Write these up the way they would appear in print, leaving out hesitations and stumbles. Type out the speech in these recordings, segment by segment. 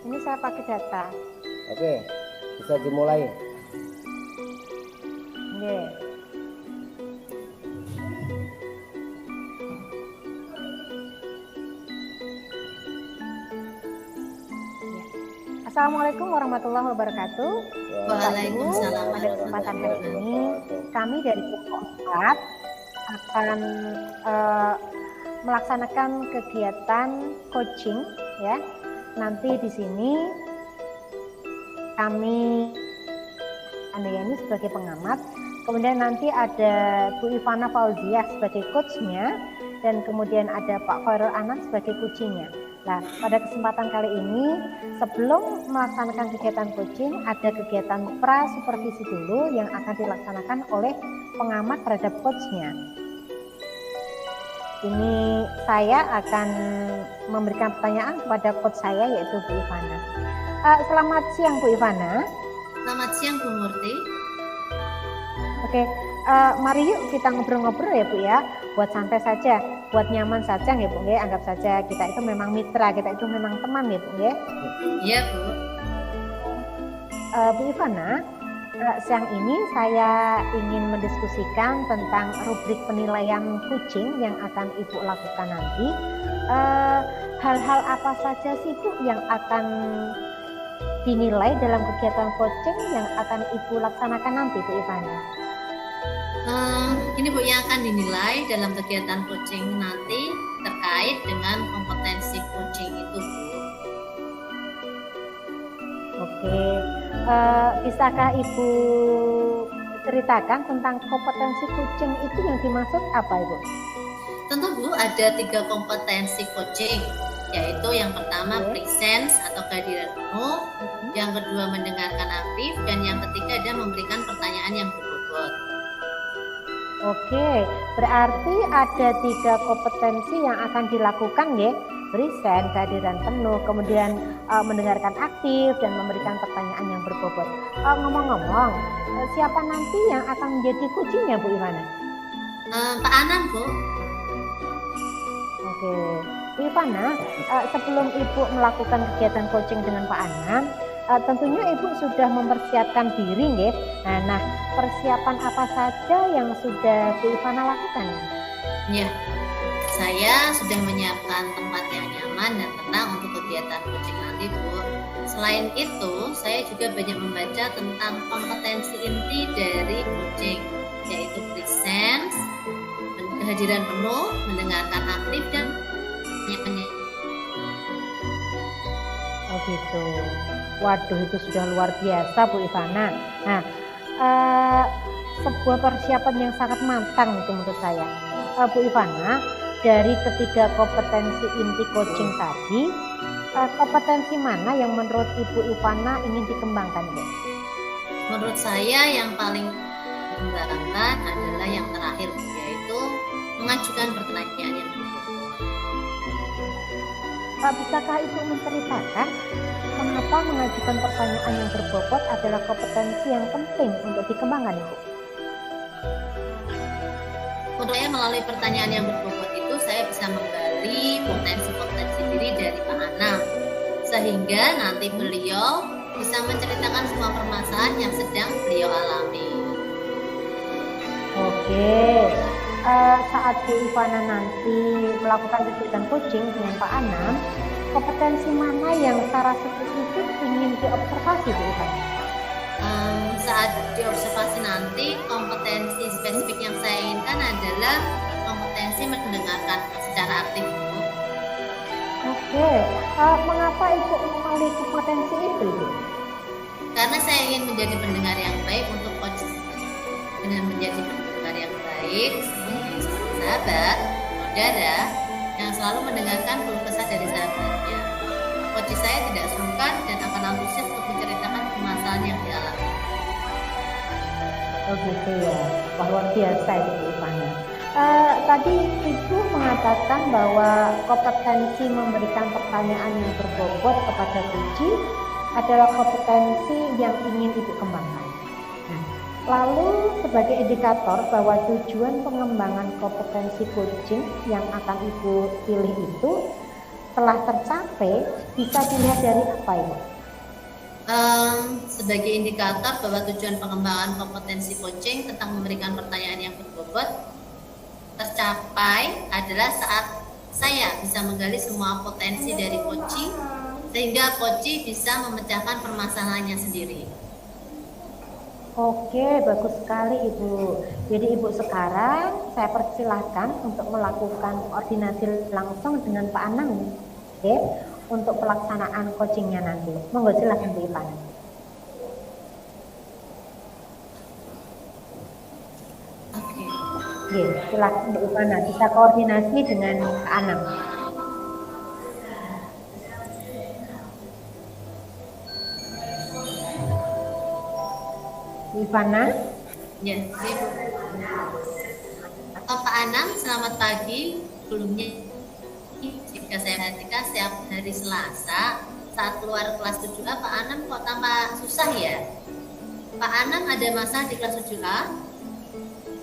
Ini saya pakai data. Oke, bisa dimulai. Yeah. Assalamualaikum warahmatullahi wabarakatuh. Waalaikumsalam. Pada kesempatan hari ini kami dari kelompok 4 akan melaksanakan kegiatan coaching ya. Nanti di sini kami Andayani sebagai pengamat, kemudian nanti ada Bu Ivana Fauziah sebagai coachnya, dan kemudian ada Pak Khairul Anam sebagai coachingnya. Nah, pada kesempatan kali ini sebelum melaksanakan kegiatan coaching, ada kegiatan pra-supervisi dulu yang akan dilaksanakan oleh pengamat terhadap coachnya. Ini saya akan memberikan pertanyaan kepada coach saya yaitu Bu Ivana. Selamat siang Bu Ivana. Selamat siang Bu Murti. Oke, mari yuk kita ngobrol-ngobrol ya Bu ya. Buat santai saja, buat nyaman saja ya Bu ya. Anggap saja kita itu memang mitra, kita itu memang teman ya Bu ya. Iya Bu. Bu Ivana, siang ini saya ingin mendiskusikan tentang rubrik penilaian coaching yang akan Ibu lakukan nanti. Hal-hal apa saja sih Bu yang akan dinilai dalam kegiatan coaching yang akan Ibu laksanakan nanti Bu Ivana? Ini Bu yang akan dinilai dalam kegiatan coaching nanti terkait dengan kompetensi coaching itu Bu. Oke, bisakah Ibu ceritakan tentang kompetensi coaching itu yang dimaksud apa Ibu? Tentu Bu, ada 3 kompetensi coaching, yaitu yang pertama presence atau kehadiran penuh, yang kedua mendengarkan aktif, dan yang ketiga ada memberikan pertanyaan yang berbobot. Oke, berarti ada 3 kompetensi yang akan dilakukan ya, present, kehadiran penuh, kemudian mendengarkan aktif dan memberikan pertanyaan yang berbobot. Ngomong-ngomong, siapa nanti yang akan menjadi coachingnya Bu Ivana? Pak Anam Bu. Oke, Bu Ivana, sebelum Ibu melakukan kegiatan coaching dengan Pak Anam, tentunya Ibu sudah mempersiapkan diri nggih. Nah, persiapan apa saja yang sudah Bu Ivana lakukan? Ya, saya sudah menyiapkan tempat yang nyaman dan tenang untuk kegiatan coaching nanti Bu. Selain itu, saya juga banyak membaca tentang kompetensi inti dari coaching, yaitu presence, kehadiran penuh, mendengarkan aktif, dan Oh gitu. Waduh, itu sudah luar biasa Bu Ivana. Nah, sebuah persiapan yang sangat matang itu menurut saya. Bu Ivana, dari ketiga kompetensi inti coaching tadi, kompetensi mana yang menurut Ibu Ivana ingin dikembangkan Bu? Menurut saya yang paling dikembangkan adalah yang terakhir, yaitu mengajukan pertanyaan yang berbobot. Bisakah Ibu menceritakan mengapa mengajukan pertanyaan yang berbobot adalah kompetensi yang penting untuk dikembangkan Ibu? Menurut saya melalui pertanyaan yang berbobot itu saya bisa menggali potensi-potensi diri dari Pak Anam, sehingga nanti beliau bisa menceritakan semua permasalahan yang sedang beliau alami. Oke, saat Bu Ivana nanti melakukan kegiatan coaching dengan Pak Anam, kompetensi mana yang secara spesifik ingin diobservasi Bu Ivana? Saat diobservasi nanti, kompetensi spesifik yang saya inginkan adalah kompetensi mendengarkan secara aktif. Oke, mengapa Ibu memilih kompetensi itu Ibu? Karena saya ingin menjadi pendengar yang baik untuk coach. dengan menjadi pendengar yang baik, sahabat, saudara yang selalu mendengarkan keluh kesah dari sahabatnya. Coach saya tidak sungkan dan akan antusias untuk menceritakan permasalahan yang dialami. Oh gitu ya, wah luar biasa itu Bu Ivana. Tadi Ibu mengatakan bahwa kompetensi memberikan pertanyaan yang berbobot kepada Puji adalah kompetensi yang ingin Ibu kembangkan. Nah, lalu sebagai indikator bahwa tujuan pengembangan kompetensi coaching yang akan Ibu pilih itu telah tercapai, bisa dilihat dari apa Ibu? Sebagai indikator bahwa tujuan pengembangan kompetensi coaching tentang memberikan pertanyaan yang berbobot tercapai adalah saat saya bisa menggali semua potensi dari coaching sehingga coaching bisa memecahkan permasalahannya sendiri. Oke, bagus sekali Ibu. Jadi Ibu sekarang saya persilahkan untuk melakukan koordinasi langsung dengan Pak Anang, oke, untuk pelaksanaan coachingnya nanti. Monggo silakan Bu Ivana. Oke. Iya, silakan Bu Ivana, bisa koordinasi dengan Pak Anang. Bu Ivana. Ya, Ibu. Pak Anam, selamat pagi. Sebelumnya, jika saya perhatikan setiap hari Selasa saat keluar kelas 7A, Pak Anam kok tampak susah ya? Pak Anam ada masalah di kelas 7A?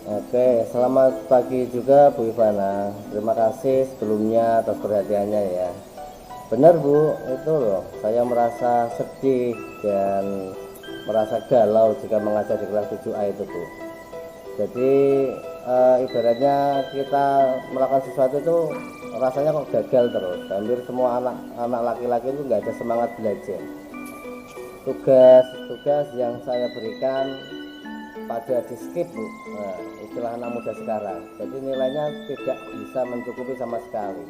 Oke, selamat pagi juga Bu Ivana. Terima kasih sebelumnya atas perhatiannya ya. Benar Bu, itu loh, saya merasa sedih dan merasa galau jika mengajar di kelas 7A itu Bu. Jadi ibaratnya kita melakukan sesuatu itu rasanya kok gagal terus. Hampir semua anak laki-laki itu nggak ada semangat belajar. Tugas yang saya berikan pada di skip Bu, nah, istilah anak muda sekarang. Jadi nilainya tidak bisa mencukupi sama sekali.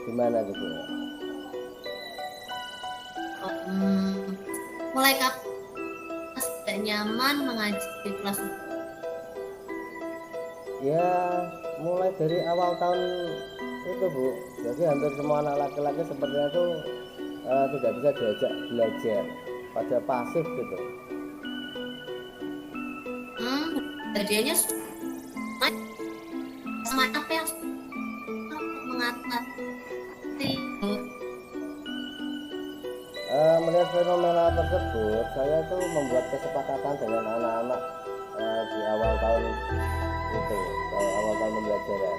Gimana gitu Bu? Mulai kapan tidak nyaman mengajar di kelas? Ya mulai dari awal tahun itu Bu. Jadi hampir semua anak laki-laki sepertinya itu tidak bisa diajak belajar, pada pasif gitu. Kerjanya sama apa yang mengatasi? Melihat fenomena tersebut, saya itu membuat kesepakatan dengan anak-anak di awal tahun itu, awal tahun pembelajaran.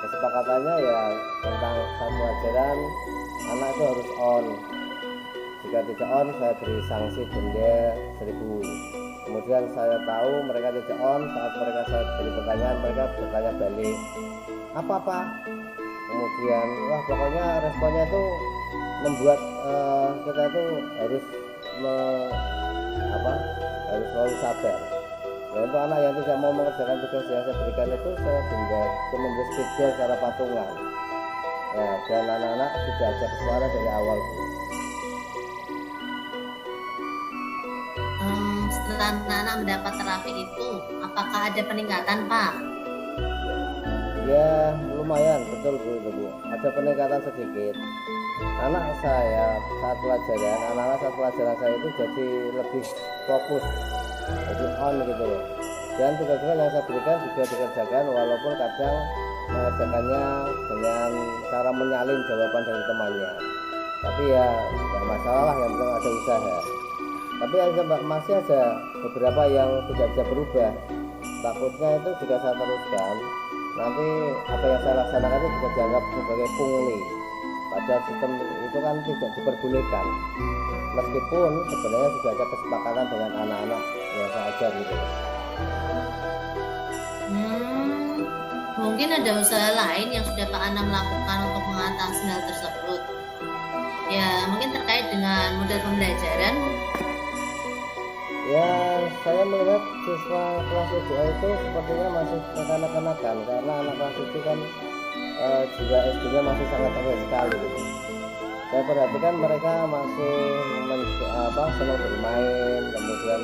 Kesepakatannya ya tentang satu pelajaran anak itu harus on. Jika tidak on, saya beri sanksi denda 1.000. Kemudian saya tahu mereka tidak on, saat mereka saya beri pertanyaan, mereka bertanya balik, apa? Kemudian wah pokoknya responnya itu membuat kita itu harus harus selalu sabar. Nah, untuk anak yang tidak mau mengerjakan tugas yang saya berikan itu saya denda, itu memberi schedule secara patungan. Nah, dan anak-anak tidak ajak suara dari awal Bu. Setelah anak-anak mendapat terapi itu, apakah ada peningkatan Pak? Ya lumayan, betul Bu itu Bu. Ada peningkatan sedikit. Anak-anak saat pelajaran saya itu jadi lebih fokus, jadi on gitu loh. Dan tugas-tugas yang saya berikan juga dikerjakan walaupun kadang mengerjakannya dengan cara menyalin jawaban dari temannya. Tapi ya nggak masalah lah, yang penting ada usaha. Tapi masih ada beberapa yang tidak bisa berubah. Takutnya itu jika saya teruskan, nanti apa yang saya laksanakan itu bisa dianggap sebagai pungli. Padahal sistem itu kan tidak diperbolehkan. Meskipun sebenarnya sudah ada kesepakatan dengan anak-anak yang saya ajar gitu. Mungkin ada usaha lain yang sudah Pak Anam lakukan untuk mengatasi hal tersebut. Ya, mungkin terkait dengan model pembelajaran. Ya, saya melihat siswa kelas 7A itu sepertinya masih kekanak-kanakan karena anak kelas 7 kan juga SD-nya masih sangat rendah sekali gitu. Saya perhatikan mereka masih senang bermain, kemudian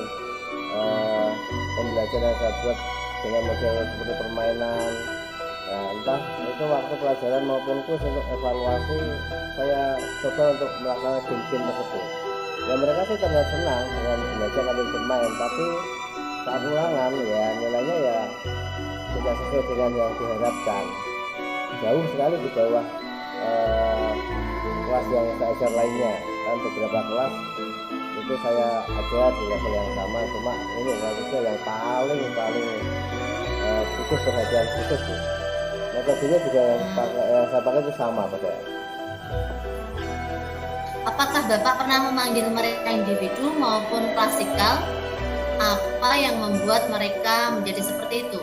pembelajaran yang saya buat dengan model seperti permainan. Nah, entah itu waktu pelajaran maupun kurs untuk evaluasi, saya coba untuk melakukan game-game tersebut. Ya mereka sih terlihat senang dengan belajar sambil bermain, tapi saat ulangan ya nilainya ya tidak sesuai dengan yang diharapkan, jauh sekali di bawah kelas yang saya ajar lainnya. Kan beberapa kelas itu saya ajar di level yang sama, cuma ini kelasnya yang paling butuh perhatian khusus. Metodenya juga yang saya pakai itu sama pada. Apakah Bapak pernah memanggil mereka individu maupun klasikal? Apa yang membuat mereka menjadi seperti itu?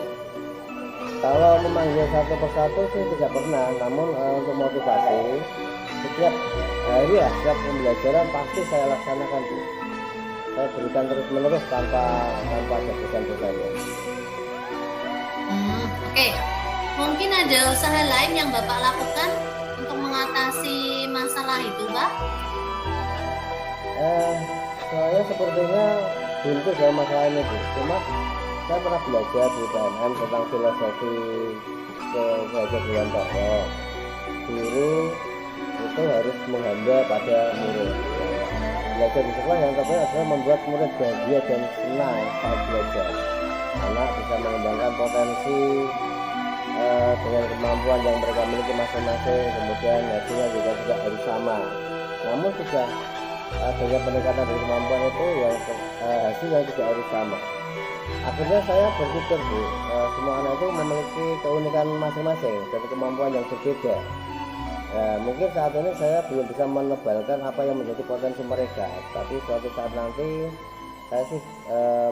Kalau memanggil satu persatu sih tidak pernah, namun untuk motivasi setiap hari ya, setiap pembelajaran pasti saya laksanakan tuh. Saya berikan terus menerus tanpa ada bosan-bosannya. Oke. Mungkin ada usaha lain yang Bapak lakukan untuk mengatasi masalah itu, Pak? Saya sepertinya buntu dalam masalah ini, Bu. Cuma saya pernah belajar di PNM tentang filosofi belajar Dewan Tokoh. Guru itu harus menghamba pada murid. Belajar di sekolah yang terbaik adalah membuat murid bahagia dan senang saat belajar. Anak bisa mengembangkan potensi dengan kemampuan yang mereka miliki masing-masing, kemudian hasilnya juga tidak harus sama. Namun juga dengan peningkatan dari kemampuan itu yang hasilnya tidak harus sama. Akhirnya saya berpikir, Bu, semua anak itu memiliki keunikan masing-masing dan kemampuan yang berbeda. Mungkin saat ini saya belum bisa menebalkan apa yang menjadi potensi mereka, tapi suatu saat nanti saya sih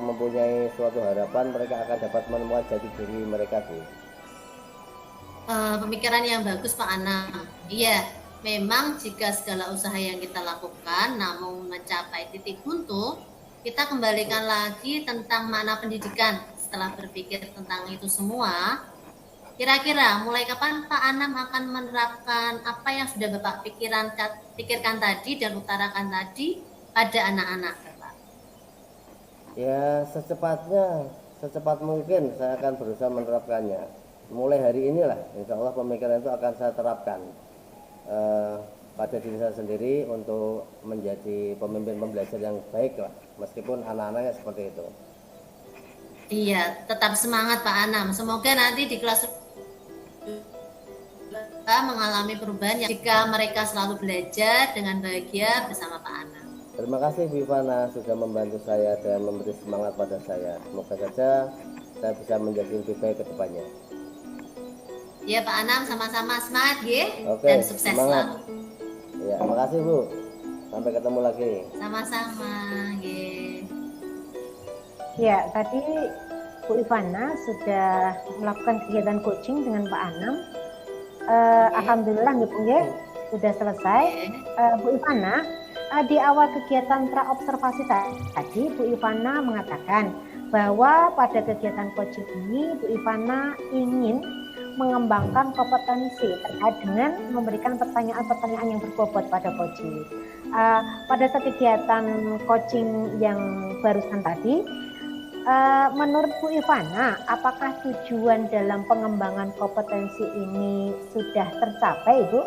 mempunyai suatu harapan mereka akan dapat menemukan jati diri mereka, Bu. Pemikiran yang bagus, Pak Anam. Iya, memang jika segala usaha yang kita lakukan namun mencapai titik buntu, kita kembalikan lagi tentang makna pendidikan. Setelah berpikir tentang itu semua, kira-kira mulai kapan Pak Anam akan menerapkan apa yang sudah Bapak pikirkan tadi dan utarakan tadi pada anak-anak Bapak? Ya, secepat mungkin saya akan berusaha menerapkannya. Mulai hari inilah, insya Allah pemikiran itu akan saya terapkan pada diri saya sendiri untuk menjadi pemimpin pembelajar yang baik lah, meskipun anak-anaknya seperti itu. Iya, tetap semangat Pak Anam. Semoga nanti di kelas kita mengalami perubahan jika mereka selalu belajar dengan bahagia bersama Pak Anam. Terima kasih Bu Ivana sudah membantu saya dan memberi semangat pada saya. Semoga saja saya bisa menjadi lebih baik ke depannya. Ya Pak Anam, sama-sama semangat ya. Oke, dan sukses semangat. selalu. Ya, makasih Bu. Sampai ketemu lagi. Sama-sama ya. Ya, tadi Bu Ivana sudah melakukan kegiatan coaching dengan Pak Anam. Alhamdulillah Bu ya, sudah selesai. Bu Ivana, di awal kegiatan praobservasi tadi Bu Ivana mengatakan bahwa pada kegiatan coaching ini Bu Ivana ingin mengembangkan kompetensi terkait dengan memberikan pertanyaan-pertanyaan yang berbobot pada coaching. Pada saat kegiatan coaching yang barusan tadi, menurut Bu Ivana, apakah tujuan dalam pengembangan kompetensi ini sudah tercapai, Bu?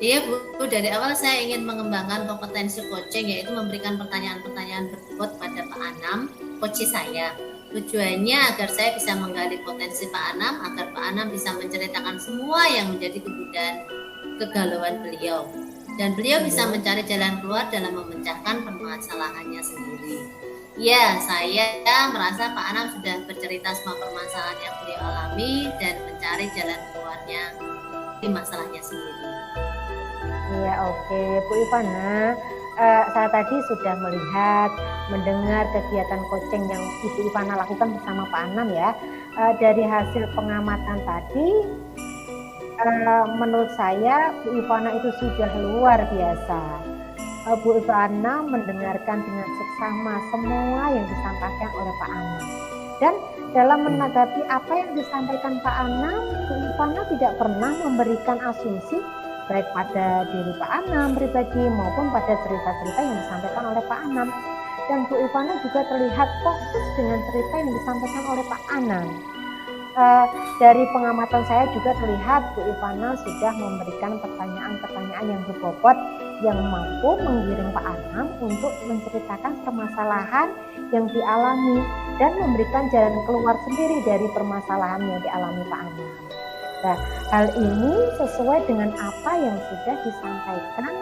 Iya Bu, dari awal saya ingin mengembangkan kompetensi coaching, yaitu memberikan pertanyaan-pertanyaan berbobot pada Pak Anam, coach saya. Tujuannya agar saya bisa menggali potensi Pak Anam, agar Pak Anam bisa menceritakan semua yang menjadi kegalauan beliau. Dan beliau bisa mencari jalan keluar dalam memecahkan permasalahannya sendiri. Ya, saya merasa Pak Anam sudah bercerita semua permasalahan yang beliau alami dan mencari jalan keluarnya di masalahnya sendiri. Iya, oke. Bu Ivana, saya tadi sudah mendengar kegiatan coaching yang Ibu Ivana lakukan bersama Pak Anam ya. Dari hasil pengamatan tadi, menurut saya Bu Ivana itu sudah luar biasa. Bu Ivana mendengarkan dengan seksama semua yang disampaikan oleh Pak Anam. Dan dalam menanggapi apa yang disampaikan Pak Anam, Bu Ivana tidak pernah memberikan asumsi baik pada diri Pak Anam pribadi maupun pada cerita-cerita yang disampaikan oleh Pak Anam. Dan Bu Ivana juga terlihat fokus dengan cerita yang disampaikan oleh Pak Anang. Dari pengamatan saya juga terlihat Bu Ivana sudah memberikan pertanyaan-pertanyaan yang berbobot yang mampu menggiring Pak Anang untuk menceritakan permasalahan yang dialami dan memberikan jalan keluar sendiri dari permasalahan yang dialami Pak Anang. Nah, hal ini sesuai dengan apa yang sudah disampaikan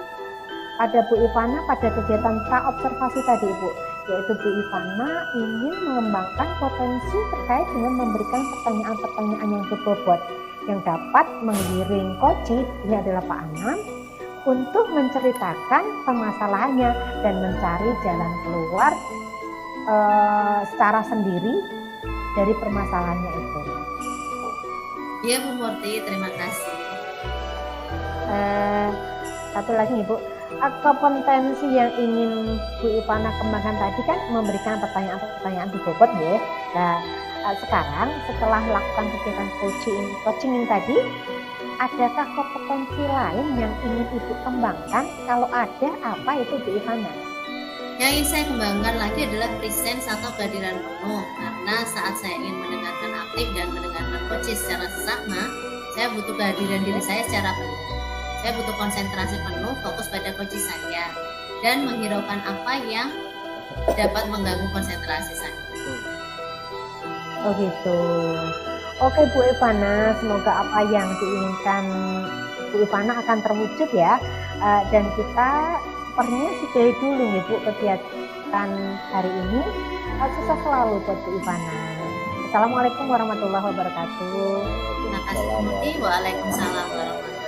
pada Bu Ivana pada kegiatan pra-observasi tadi, Bu, yaitu Bu Ivana ingin mengembangkan potensi terkait dengan memberikan pertanyaan-pertanyaan yang berbobot yang dapat menggiring Koji, ini adalah Pak Anam, untuk menceritakan permasalahannya dan mencari jalan keluar secara sendiri dari permasalahannya itu. Ya Bu Murti, terima kasih. Satu lagi nih Bu, kompetensi yang ingin Bu Ivana kembangkan tadi kan memberikan pertanyaan-pertanyaan berbobot ya. Nah, sekarang setelah melakukan kegiatan coaching ini tadi, adakah kompetensi lain yang ingin Ibu kembangkan? Kalau ada, apa itu Bu Ivana? Yang ingin saya kembangkan lagi adalah presence atau kehadiran penuh, karena saat saya ingin mendengarkan aktif dan mendengarkan coaching secara sesama, saya butuh kehadiran diri saya secara penuh. Saya butuh konsentrasi penuh, fokus pada coaching saya, dan menghiraukan apa yang dapat mengganggu konsentrasi saya. Oh gitu. Oke Bu Ivana, semoga apa yang diinginkan Bu Ivana akan terwujud ya. Dan kita sepertinya sudahi dulu nih Bu kegiatan hari ini. Sukses selalu buat Bu Ivana. Assalamualaikum warahmatullahi wabarakatuh. Terima kasih Bu Murti. Waalaikumsalam warahmatullahi wabarakatuh.